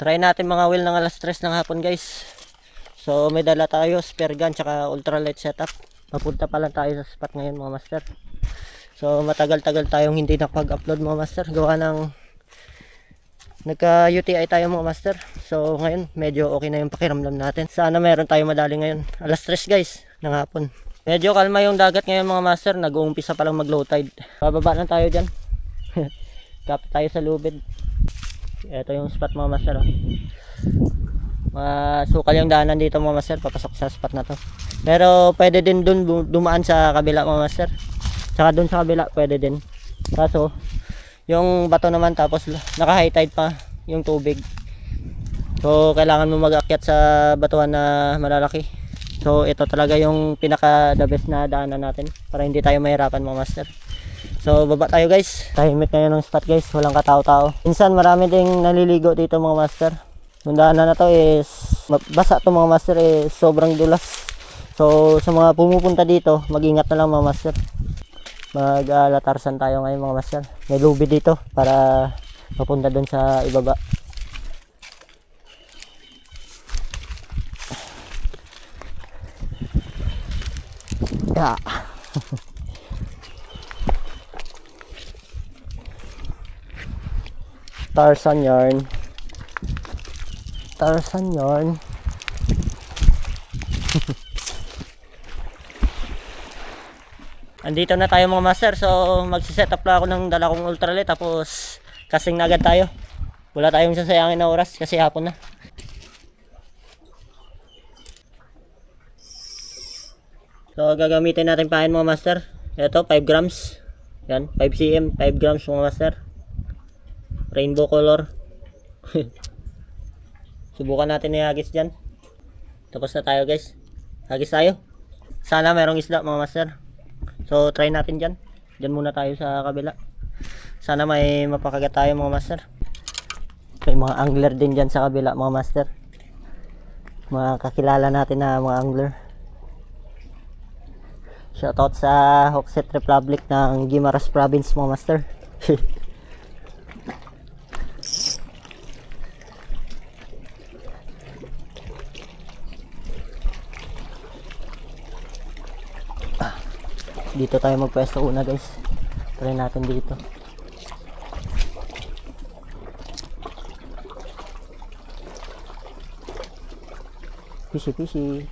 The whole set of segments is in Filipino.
Try natin mga wheel ng alas 3 ng hapon guys. So may dala tayo, spare gun tsaka ultralight setup. Papunta pa lang tayo sa spot ngayon mga master. So matagal-tagal tayong hindi nakapag-upload mga master. Gawa ng nagka-UTI tayo mga master. So ngayon medyo okay na yung pakiramdam natin. Sana meron tayo madali ngayon. Alas 3 guys ng hapon. Medyo kalma yung dagat ngayon mga master. Nag-uumpisa pa lang mag-low tide. Bababa na tayo dyan. Kapit tayo sa lubid. Ito yung spot mga master. Masukal yung daanan dito mga master. Papasok sa spot na to. Pero pwede din dun dumaan sa kabila mga master. Tsaka dun sa kabila pwede din. Kaso yung bato naman tapos naka high tide pa yung tubig. So kailangan mo mag-akyat sa batuhan na malalaki. So ito talaga yung pinaka the best na daanan natin para hindi tayo mahirapan mga master. So baba tayo guys. Tahimik ngayon ng spot guys. Walang katao-tao. Minsan marami ding naliligo dito mga master. Yung daanan na to is basa to mga master, is sobrang dulas. So sa mga pumupunta dito, mag-ingat na lang mga master. Mag-latarsan tayo ngayon mga master. May lubid dito para papunta dun sa ibaba. Yeah. Tarsan yarn. Tarsan yarn. Andito na tayo mga master. So magsiset up lang ako ng dala kong ultralight. Tapos casting na agad tayo. Wala tayong sasayangin na oras kasi hapon na. So gagamitin natin pain mga master. Ito 5 grams. Yan 5 cm 5 grams mga master. Rainbow color. Subukan natin i-hagis dyan. Tapos na tayo guys. Hagis tayo. Sana merong isda mga master. So try natin dyan. Dyan muna tayo sa kabila. Sana may mapakagat tayo mga master. May mga angler din dyan sa kabila mga master. Mga kakilala natin na mga angler. Shoutout sa Hokset Republic ng Guimaras Province mga master. Dito tayo magpwesto una guys. Try natin dito. Fishy.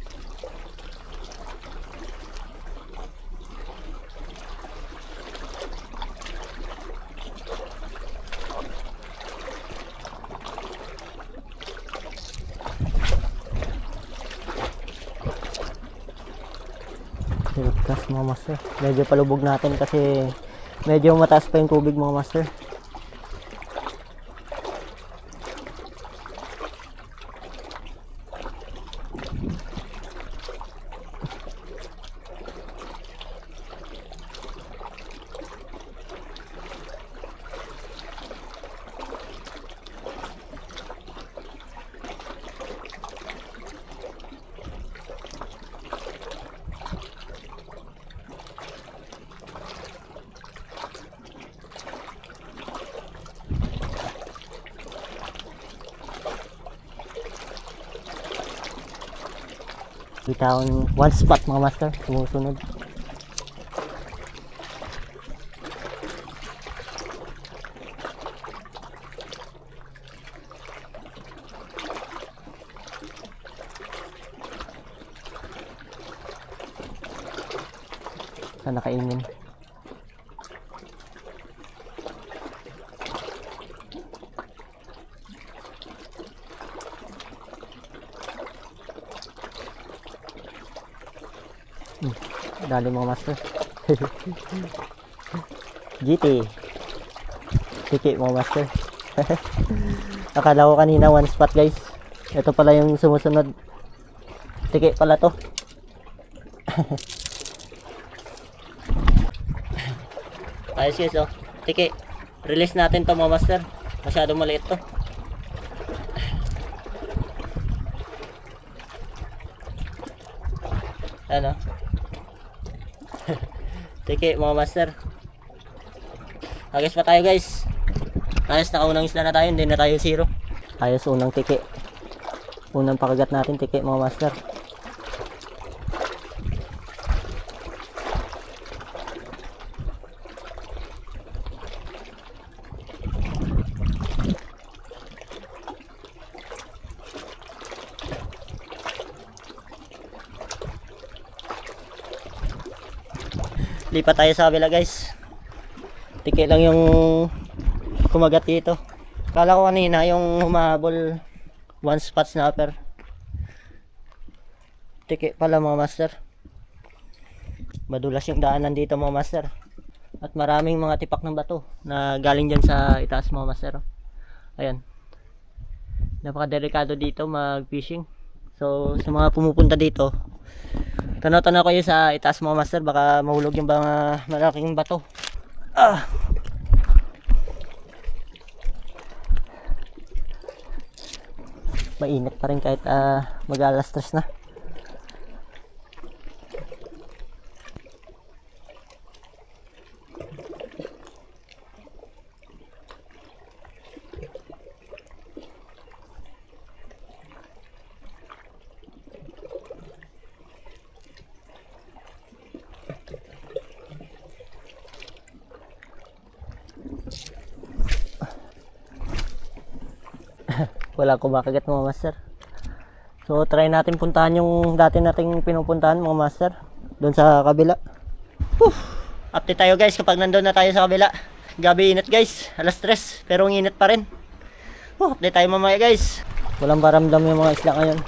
Gas mga master. Medyo palubog natin kasi medyo mataas pa yung tubig mga master. Kita akong one spot mga master, sumusunod. Saan nakaingin? Dali mga master. GT Tiki mga master. Akala ko kanina one spot guys. Ito pala yung sumusunod. Tiki pala to. Ayos guys oh. Tiki. Release natin to mga master. Masyadong maliit to. Ano? Tiki mga master. Agis pa tayo guys. Ayos, nakaunang isla na tayo. Hindi na tayo zero. Ayos, unang tiki. Unang pakagat natin tiki mga master. Lipat tayo sa kabila guys. Tiki lang yung kumagat dito. Kala ko kanina yung humahabol one spot snapper. Tiki pala mga master. Madulas yung daanan dito mga master. At maraming mga tipak ng bato na galing dyan sa itaas mga master. Ayan. Napaka-delikado dito mag-fishing. So sa mga pumupunta dito, tanaw-tanaw kayo sa itaas mga master, baka mahulog yung mga malaking bato. Mainit pa rin kahit mag-alas 3 na. Wala kumakagat mga master. So try natin puntahan yung dati nating pinupuntahan mga master, doon sa kabila. Update tayo guys kapag nandun na tayo sa kabila. Gabi init guys, alas 3 pero ang init pa rin. Update tayo mamaya guys. Walang paramdam yung mga isla ngayon.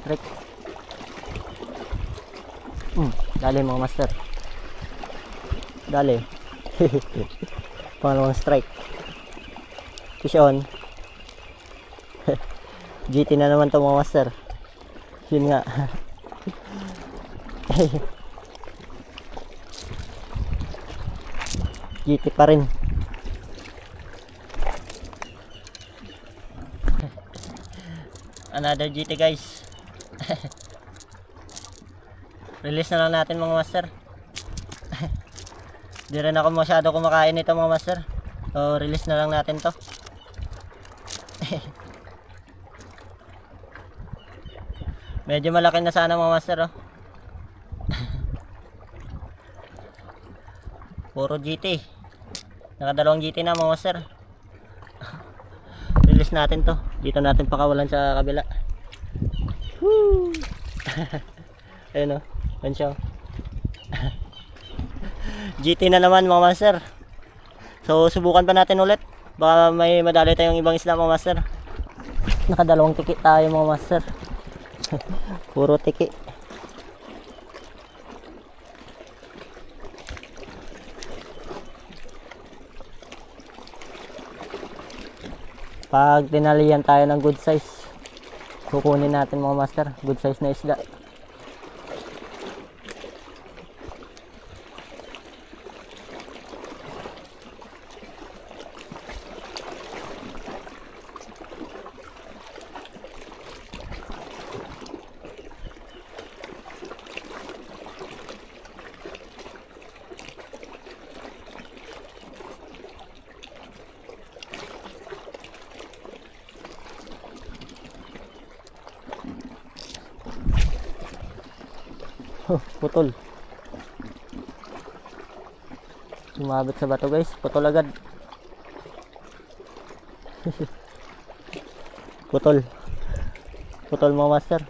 Strike. Dali mga master. Dali. Pangalawang strike. Fish on. GT na naman to mga master. Yun nga. GT pa rin. Another GT guys. Release na lang natin mga master. Di rin ako masyado kumakain nito mga master. So release na lang natin to. Medyo malaki na sana mga master oh. Puro GT. Nakadalawang GT na mga master. Release natin to. Dito natin pakawalan sa kabila. Woo! Ayun o. Ayun siya. GT na naman mga master. So subukan pa natin ulit. Baka may madali tayong ibang isla mga master. Nakadalawang tiki tayo mga master. Puro tiki. Pag tinalian tayo ng good size, kukunin natin mga master, good size na isda. Putol. Sumabit sa bato guys. Putol agad. Putol. Putol mga master.